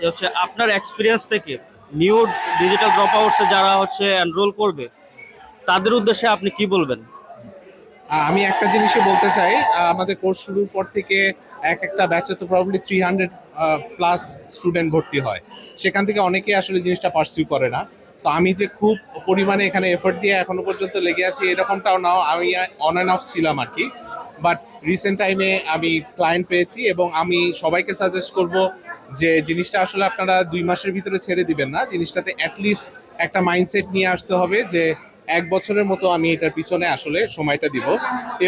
হচ্ছে আপনার এক্সপিরিয়েন্স থেকে নিউ ডিজিটাল ড্রপ আউটসে যারা হচ্ছে এনরোল করবে তাদের উদ্দেশ্যে আপনি কি বলবেন? আমি একটা জিনিসই বলতে চাই, আমাদের কোর্স শুরুর পর থেকে এক একটা ব্যাচে তো প্রবাবলি 300 প্লাস স্টুডেন্ট ভর্তি হয়। সেখান থেকে অনেকেই আসলে জিনিসটা পারসিউ করে না। তো আমি যে খুব পরিমাণে এখানে এফোর্ট দিয়ে এখনো পর্যন্ত লেগে আছি এরকমটাও নাও, আমি অন অ্যান্ড অফ ছিলাম আর কি। বাট রিসেন্ট টাইমে আমি ক্লায়েন্ট পেয়েছি এবং আমি সবাইকে সাজেস্ট করব যে জিনিসটা আসলে আপনারা 2 মাসের ভিতরে ছেড়ে দিবেন না, জিনিসটাতে অ্যাটলিস্ট একটা মাইন্ডসেট নিয়ে আসতে হবে যে 1 বছরের মতো আমি এটার পিছনে আসলে সময়টা দিব।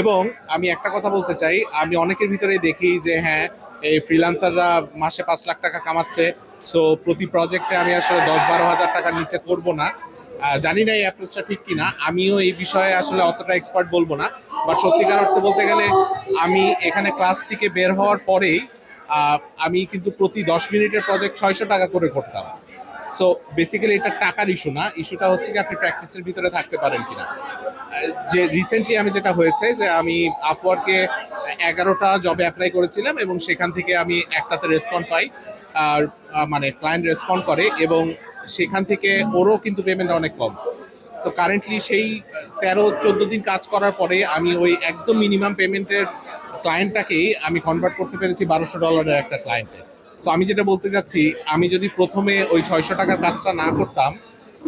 এবং আমি একটা কথা বলতে চাই, আমি অনেকের ভিতরেই দেখি যে হ্যাঁ, এই ফ্রিল্যান্সাররা মাসে 5 লাখ টাকা কামাচ্ছে, সো প্রতি প্রজেক্টে আমি আসলে 10-12 হাজার টাকার নিচে করব না। জানি না এই অ্যাপ্রোচটা ঠিক কিনা, আমিও এই বিষয়ে আসলে অতটা এক্সপার্ট বলবো না। বাট সত্যিকার অর্থে বলতে গেলে আমি এখানে ক্লাস থেকে বের হওয়ার পরেই আমি কিন্তু প্রতি 10 মিনিটের প্রজেক্ট 600 টাকা করে করতাম। সো বেসিক্যালি এটা টাকার ইস্যু না, ইস্যুটা হচ্ছে কি আপনি প্র্যাকটিসের ভিতরে থাকতে পারেন কিনা। যে রিসেন্টলি আমি যেটা হয়েছে যে আমি আপওয়ার্কে 11টা জবে অ্যাপ্লাই করেছিলাম এবং সেখান থেকে আমি একটাতে রেসপন্ড পাই। আর মানে ক্লায়েন্ট রেসপন্ড করে এবং সেখান থেকে ওরও কিন্তু পেমেন্ট অনেক কম। তো কারেন্টলি সেই 13-14 দিন কাজ করার পরে আমি ওই একদম মিনিমাম পেমেন্টের ক্লায়েন্টটাকেই আমি কনভার্ট করতে পেরেছি $1200 একটা ক্লায়েন্টে। তো আমি যেটা বলতে চাচ্ছি, আমি যদি প্রথমে ওই 600 টাকার কাজটা না করতাম,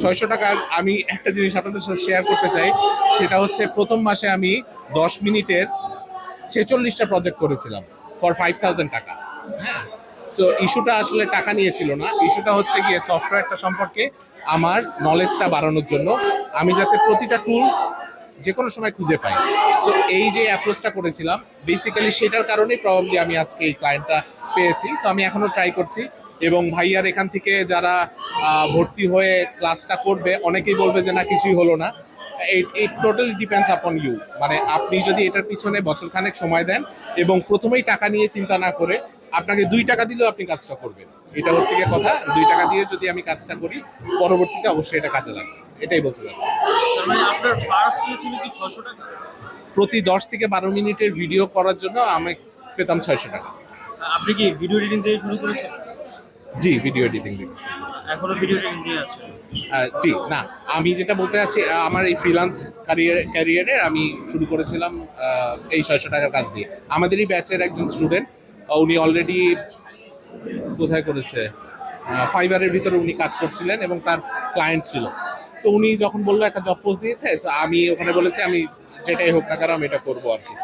600 টাকার আমি একটা জিনিস আপনাদের সাথে শেয়ার করতে চাই, সেটা হচ্ছে প্রথম মাসে আমি 10 মিনিটের 46টা প্রজেক্ট করেছিলাম ফর 5000 টাকা। হ্যাঁ, তো ইস্যুটা আসলে টাকা নিয়ে ছিল না, ইস্যুটা হচ্ছে গিয়ে সফটওয়্যারটা সম্পর্কে আমার নলেজটা বাড়ানোর জন্য, আমি যাতে প্রতিটা টুল যে কোনো সময় খুঁজে পাই। সো এই যে অ্যাপ্রোচটা করেছিলাম বেসিক্যালি সেটার কারণেই প্রবাবলি আমি আজকে এই ক্লায়েন্টটা পেয়েছি। সো আমি এখনো ট্রাই করছি এবং ভাইয়ার এখান থেকে যারা ভর্তি হয়ে ক্লাসটা করবে অনেকেই বলবে যে না কিছুই হলো না। It totally depends upon you, মানে আপনি যদি এটার পিছনে বছরখানেক সময় দেন এবং প্রথমেই টাকা নিয়ে চিন্তা না করে আপনাকে 2 টাকা দিলেও আপনি কাজটা করবেন, এটা হচ্ছে গিয়ে কথা। 2 টাকা দিয়ে যদি আমি কাজটা করি পরবর্তীতে অবশ্যই এটা কাজে লাগবে, এটাই বলতে চাচ্ছি। তার মানে আপনার ফার্স্ট ছিল কি 600 টাকা? প্রতি 10 থেকে 12 মিনিটের ভিডিও করার জন্য আমি পেতাম 600 টাকা। আপনি কি ভিডিও এডিটিং দিয়ে শুরু করেছেন? জি, ভিডিও এডিটিং দিকে। এখনো ভিডিও এডিটিং দিয়ে আছে? জি না, আমি যেটা বলতে চাচ্ছি আমার এই ফ্রিল্যান্স ক্যারিয়ারে আমি শুরু করেছিলাম এই 600 টাকার কাজ দিয়ে। আমাদেরই ব্যাচের একজন স্টুডেন্ট, উনি অলরেডি কোথায় করেছে, ফাইবারের ভিতরে উনি কাজ করছিলেন এবং তার ক্লায়েন্ট ছিল। তো উনি যখন বললো একটা জব পোস্ট দিয়েছে, so আমি ওখানে বলেছি আমি যেটাই হোক না কেন আমি এটা করবো আর কি।